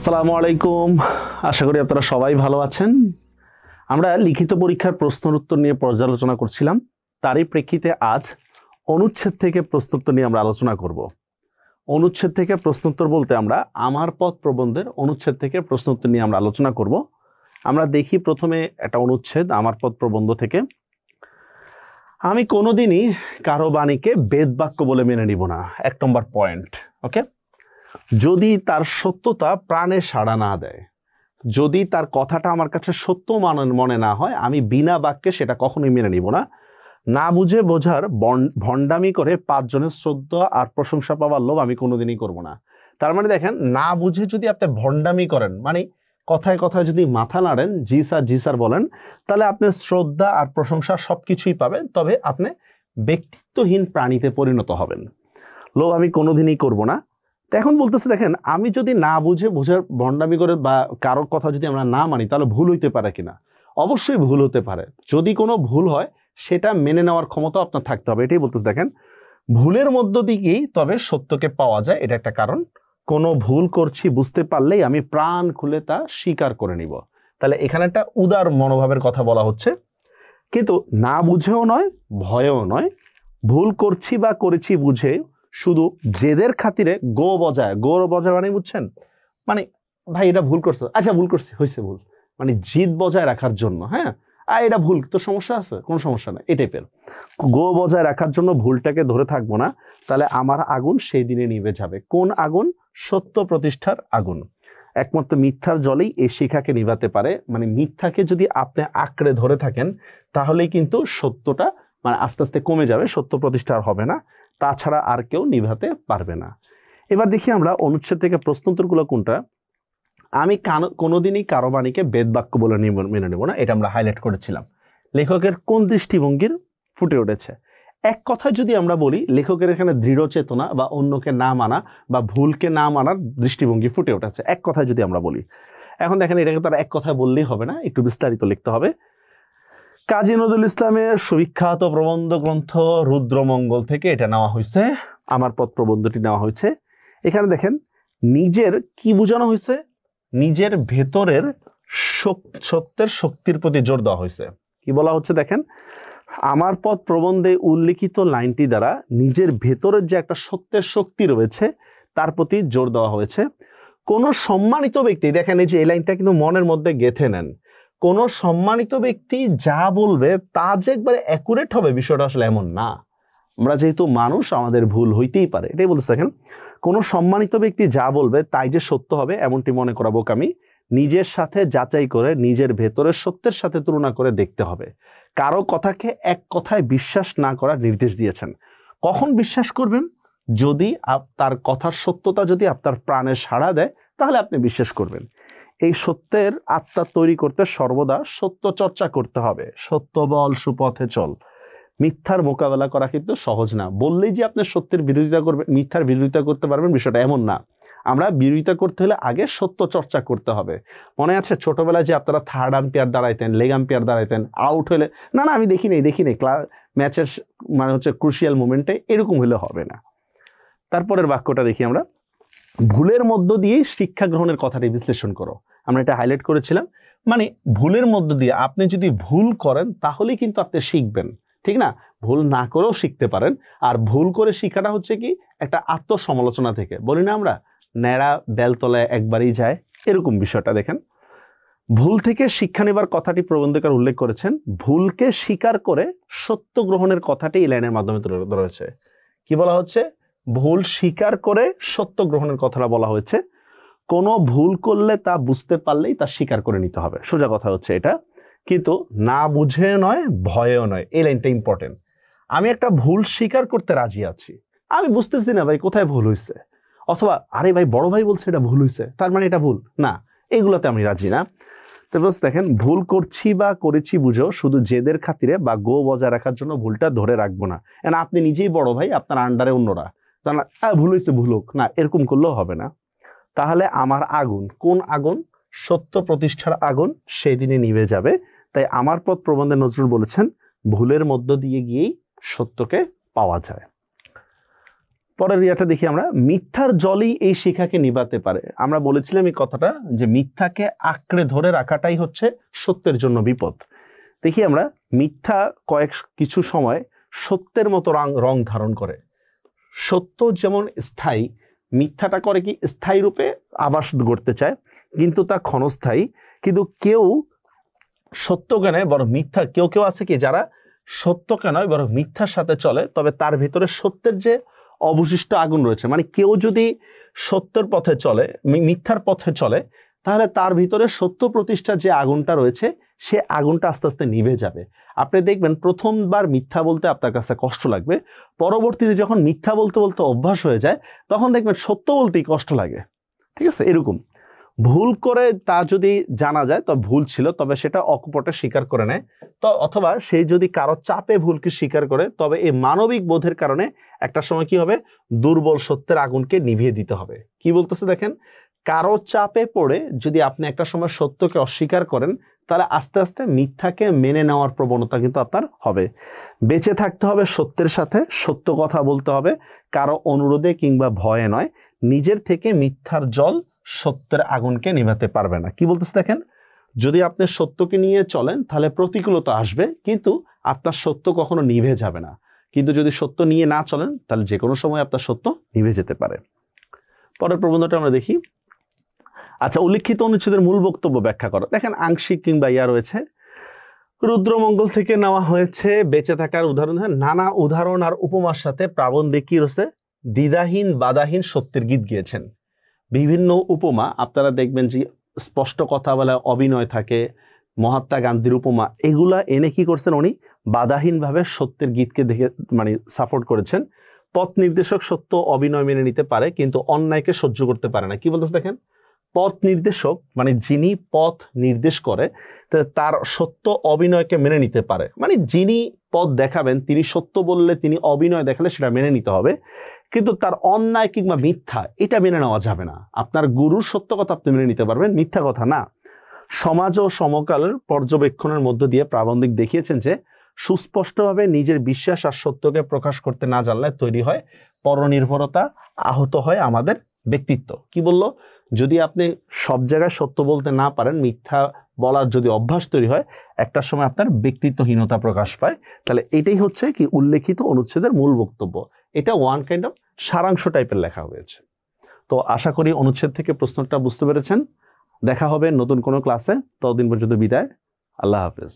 আসসালামু আলাইকুম। আশা করি আপনারা সবাই ভালো আছেন। আমরা লিখিত পরীক্ষার প্রশ্নের উত্তর নিয়ে পর্যালোচনা করছিলাম। তারই প্রেক্ষিতে আজ অনুচ্ছেদ থেকে প্রশ্নোত্তর নিয়ে আমরা আলোচনা করব। অনুচ্ছেদ থেকে প্রশ্নোত্তর বলতে আমরা আমার পথ প্রবন্ধের অনুচ্ছেদ থেকে প্রশ্নোত্তর নিয়ে আমরা আলোচনা করব। আমরা দেখি প্রথমে একটা অনুচ্ছেদ আমার পথ প্রবন্ধ থেকে। আমি কোনোদিনই কারো বাণীকে বেদবাক্য বলে মেনে নিব না, 1 নম্বর পয়েন্ট। ওকে, যদি তার সত্যতা প্রাণে সাড়া না দেয়, যদি তার কথাটা আমার কাছে সত্য মনে না হয়, আমি বিনা বাক্যে সেটা কখনোই মেনে নিব না। না বুঝে বোঝার ভণ্ডামি করে 5 জনের শ্রদ্ধা আর প্রশংসা পাওয়ার লোভ আমি কোনোদিনই করব না। তার মানে দেখেন, না বুঝে যদি আপনি ভণ্ডামি করেন, মানে কথায় কথায় যদি মাথা নাড়েন, জি স্যার বলেন, তাহলে আপনি শ্রদ্ধা আর প্রশংসা সবকিছুই পাবেন, তবে আপনি ব্যক্তিত্বহীন প্রাণীতে পরিণত হবেন। লোভ আমি কোনোদিনই করব না। এখন বলতেছে দেখেন, আমি যদি না বুঝে বোঝার ভণ্ডামি করে বা কারোর কথা যদি আমরা না মানি, তাহলে ভুল হইতে পারে কিনা? অবশ্যই ভুল হতে পারে। যদি কোনো ভুল হয় সেটা মেনে নেওয়ার ক্ষমতা আপনার থাকতে হবে। এটাই বলতেছে দেখেন, ভুলের মধ্য দিয়েই তবে সত্যকে পাওয়া যায়, এটা একটা কারণ। কোনো ভুল করছি বুঝতে পারলেই আমি প্রাণ খুলে তা স্বীকার করে নিব। তাহলে এখানে একটা উদার মনোভাবের কথা বলা হচ্ছে, কিন্তু না বুঝেও নয়, ভয়েও নয়। ভুল করছি বা করেছি বুঝে শুধু জেদের খাতিরে গো বজায় মানে বুঝছেন, মানে ভাই এটা ভুল করছো, আচ্ছা ভুল করছি, হয়েছে ভুল, মানে জিদ বজায় রাখার জন্য। হ্যাঁ, এটা ভুল, তো সমস্যা আছে? কোনো সমস্যা নেই, এই টাইপের গো বজায় রাখার জন্য ভুলটাকে ধরে থাকবো না। তাহলে আমার আগুন সেই দিনে নিভে যাবে। কোন আগুন? সত্য প্রতিষ্ঠার আগুন। একমাত্র মিথ্যার জলেই এই শিখাকে নিভাতে পারে। মানে মিথ্যাকে যদি আপনি আঁকড়ে ধরে থাকেন, তাহলেই কিন্তু সত্যটা মানে আস্তে আস্তে কমে যাবে, সত্য প্রতিষ্ঠা হবে না, তাছাড়া আর কেউ নিভাতে পারবে না। এবার দেখি আমরা অনুচ্ছেদ থেকে প্রশ্নোত্তরগুলো কোনটা। আমি কোনোদিনই কারো বাণীকে বেদবাক্য বলে মেনে নেব না, এটা আমরা হাইলাইট করেছিলাম। লেখকের কোন দৃষ্টিভঙ্গির ফুটে উঠেছে? এক কথায় যদি আমরা বলি, লেখকের এখানে দৃঢ় চেতনা বা অন্যকে না মানা বা ভুলকে না মানার দৃষ্টিভঙ্গি ফুটে উঠেছে, এক কথায় যদি আমরা বলি। এখন দেখেন, এটাকে তো আর এক কথায় বললেই হবে না, একটু বিস্তারিত লিখতে হবে। কাজী নজরুল ইসলামের সুবিখ্যাত প্রবন্ধ গ্রন্থ রুদ্রমঙ্গল থেকে এটা নেওয়া হয়েছে, আমার পথ প্রবন্ধটি নেওয়া হয়েছে। এখানে দেখেন, নিজের কি বোঝানো হয়েছে? নিজের ভেতরের সত্যের শক্তির প্রতি জোর দেওয়া হয়েছে। কি বলা হচ্ছে দেখেন, আমার পথ প্রবন্ধে উল্লিখিত লাইনটি দ্বারা নিজের ভেতরের যে একটা সত্যের শক্তি রয়েছে তার প্রতি জোর দেওয়া হয়েছে। কোনো সম্মানিত ব্যক্তি, দেখেন এই যে এই লাইনটা কিন্তু মনের মধ্যে গেঁথে নেন, কোন সম্মানিত ব্যক্তি যা বলবে তা যে একবারে অ্যাকুরেট হবে বিষয়টা আসলে এমন না। আমরা যেহেতু মানুষ, আমাদের ভুল হইতেই পারে, এটাই বলতে থাকেন। কোন সম্মানিত ব্যক্তি যা বলবে তাই যে সত্য হবে এমনটি মনে করা বোকামি। নিজের সাথে যাচাই করে নিজের ভেতরের সত্যের সাথে তুলনা করে দেখতে হবে। কারো কথাকে এক কথায় বিশ্বাস না করার নির্দেশ দিয়েছেন। কখন বিশ্বাস করবেন? যদি তার কথার সত্যতা যদি আপনার প্রাণে সাড়া দেয়, তাহলে আপনি বিশ্বাস করবেন। এই সত্যের আত্মা তৈরি করতে সর্বদা সত্য চর্চা করতে হবে। সত্য বল, সুপথে চল। মিথ্যার মোকাবেলা করা কিন্তু সহজ না। বললেই যে আপনি সত্যের বিরোধিতা করবেন, মিথ্যার বিরোধিতা করতে পারবেন, বিষয়টা এমন না। আমরা বিরোধিতা করতে হলে আগে সত্য চর্চা করতে হবে। মনে আছে ছোটবেলায় যে আপনারা থার্ড আম্পায়ার দাঁড়াইতেন, লেগ আম্পায়ার দাঁড়াইতেন, আউট হলে না আমি দেখি নেই ম্যাচের মানে হচ্ছে ক্রুশিয়াল মোমেন্টে, এরকম হলে হবে না। তারপরের বাক্যটা দেখি আমরা, ভুলের মধ্য দিয়ে শিক্ষা গ্রহণের কথাটি বিশ্লেষণ করো। আমরা এটা হাইলাইট করেছিলাম, মানে ভুলের মধ্য দিয়ে আপনি যদি ভুল করেন তাহলেই কিন্তু আপনি শিখবেন, ঠিক না? ভুল না করেও শিখতে পারেন। আর ভুল করে শিখাটা হচ্ছে কি একটা আত্মসমালোচনা থেকে, বলি না আমরা ন্যাড়া বেলতলায় একবারই যায়, এরকম বিষয়টা দেখেন। ভুল থেকে শিক্ষা নেবার কথাটি প্রবন্ধকার উল্লেখ করেছেন। ভুলকে স্বীকার করে সত্য গ্রহণের কথাটি এই লাইনের মাধ্যমে তুলে ধরা হয়েছে। কি বলা হচ্ছে? ভুল স্বীকার করে সত্য গ্রহণের কথাটা বলা হয়েছে। কোনো ভুল করলে তা বুঝতে পারলেই তা স্বীকার করে নিতে হবে, সোজা কথা হচ্ছে এটা। কিন্তু না বুঝে নয়, ভয়েও নয়, এই লাইনটা ইম্পর্টেন্ট। আমি একটা ভুল স্বীকার করতে রাজি আছি, আমি বুঝতেছি না ভাই কোথায় ভুল হয়েছে, অথবা আরে ভাই বড় ভাই বলছে এটা ভুল হয়েছে, তার মানে এটা ভুল না, এইগুলোতে আমি রাজি না। তো দেখেন, ভুল করছি বা করেছি বুঝেও শুধু জেদের খাতিরে বা গো বজায় রাখার জন্য ভুলটা ধরে রাখবো না। এন্ড আপনি নিজেই বড় ভাই, আপনার আন্ডারে অন্যরা, ভুল হয়েছে ভুল হোক না, এরকম করলেও হবে না। তাহলে আমার আগুন, কোন আগুন? সত্য প্রতিষ্ঠার আগুন সেই দিনে নিভে যাবে। তাই আমার পথ প্রবন্ধে নজরুল বলেছেন, ভুলের মধ্য দিয়ে গিয়েই সত্যকে পাওয়া যায়। পরের ইয়াটা দেখি আমরা, মিথ্যার জলই এই শিখাকে নিভাতে পারে। আমরা বলেছিলাম এই কথাটা যে মিথ্যাকে আঁকড়ে ধরে রাখাটাই হচ্ছে সত্যের জন্য বিপদ। দেখি আমরা, মিথ্যা কিছু সময় সত্যের মতো রং ধারণ করে। সত্য যেমন স্থায়ী, মিথ্যাটা করে কি স্থায়ী রূপে আবাস গড়তে চায়, কিন্তু তা ক্ষণস্থায়ী। কিন্তু কেউ সত্যকে নয় বরং মিথ্যা, কেউ কেউ আছে কি যারা সত্যকে নয় বরং মিথ্যার সাথে চলে, তবে তার ভিতরে সত্যের যে অবশিষ্ট আগুন রয়েছে, মানে কেউ যদি সত্যের পথে চলে, মিথ্যার পথে চলে, তাহলে তার ভিতরে সত্য প্রতিষ্ঠার যে আগুনটা রয়েছে সে আগুনটা আস্তে আস্তে নিভে যাবে। আপনি দেখবেন প্রথমবার মিথ্যা বলতে আপনার কাছে কষ্ট লাগবে, পরবর্তীতে যখন মিথ্যা বলতে বলতে অভ্যাস হয়ে যায় তখন দেখবেন সত্য বলতেই কষ্ট লাগে। ঠিক আছে, এরকম ভুল করে তা যদি জানা যায় তো ভুল ছিল, তবে সেটা অকপটে স্বীকার করে নেয়, তো অথবা সে যদি কারো চাপে ভুলকে স্বীকার করে, তবে এই মানবিক বোধের কারণে একটা সময় কি হবে, দুর্বল সত্যের আগুনকে নিভিয়ে দিতে হবে। কি বলতেছে দেখেন, কারো চাপে পড়ে যদি আপনি একটা সময় সত্যকে অস্বীকার করেন, তাহলে আস্তে আস্তে মিথ্যাকে মেনে নেওয়ার প্রবণতা কিন্তু আপনার হবে। বেঁচে থাকতে হবে সত্যের সাথে, সত্য কথা বলতে হবে, কারো অনুরোধে কিংবা ভয়ে নয়। নিজের থেকে মিথ্যার জল সত্যের আগুনকে নিভাতে পারবে না। কি বলতেছে দেখেন, যদি আপনি সত্যকে নিয়ে চলেন তাহলে প্রতিকূলতা আসবে, কিন্তু আপনার সত্য কখনো নিভে যাবে না। কিন্তু যদি সত্য নিয়ে না চলেন তাহলে যে কোনো সময় আপনার সত্য নিভে যেতে পারে। পরের প্রবন্ধটা আমরা দেখি। আচ্ছা, উল্লিখিত অনুচ্ছেদের মূল বক্তব্য ব্যাখ্যা করো। দেখেন আংশিক কিংবা ইয়া রয়েছে, রুদ্রমঙ্গল থেকে নেওয়া হয়েছে বেঁচে থাকার উদাহরণ। নানা উদাহরণ আর উপমার সাথে প্রাবন্ধিক কি রয়েছে, দ্বিধাহীন বাধাহীন সত্যের গীত গিয়েছেন। বিভিন্ন উপমা আপনারা দেখবেন যে স্পষ্ট কথা বলা, অভিনয় থাকে, মহাত্মা গান্ধীর উপমা, এগুলা এনে কি করছেন উনি বাধাহীনভাবে সত্যের গীতকে দেখে মানে সাপোর্ট করেছেন। পথ নির্দেশক সত্য অভিনয় মেনে নিতে পারে কিন্তু অন্যায়কে সহ্য করতে পারে না। কি বলতেছে দেখেন, পথ নির্দেশক মানে যিনি পথ নির্দেশ করে তার সত্য অভিনয়কে মেনে নিতে পারে, মানে যিনি পথ দেখাবেন তিনি সত্য বললে, তিনি অভিনয় দেখালে সেটা মেনে নিতে হবে, কিন্তু তার অন্যায় কিংবা মিথ্যা এটা মেনে নেওয়া যাবে না। আপনার গুরুর সত্য কথা আপনি মেনে নিতে পারবেন, মিথ্যা কথা না। সমাজ ও সমকালের পর্যবেক্ষণের মধ্য দিয়ে প্রাবন্ধিক দেখিয়েছেন যে সুস্পষ্টভাবে নিজের বিশ্বাস আর সত্যকে প্রকাশ করতে না জানলে তৈরি হয় পরনির্ভরতা, আহত হয় আমাদের ব্যক্তিত্ব। কি বললো, যদি আপনি সব জায়গায় সত্য বলতে না পারেন, মিথ্যা বলার যদি অভ্যাস তৈরি হয়, একটা সময় আপনার ব্যক্তিত্বহীনতা প্রকাশ পায়। তাহলে এটাই হচ্ছে কি উল্লেখিত অনুচ্ছেদের মূল বক্তব্য। এটা ওয়ান কাইন্ড অফ সারাংশ টাইপের লেখা হয়েছে। তো আশা করি অনুচ্ছেদ থেকে প্রশ্নটা বুঝতে পেরেছেন। দেখা হবে নতুন কোনো ক্লাসে, ততদিন পর্যন্ত বিদায়, আল্লাহ হাফেজ।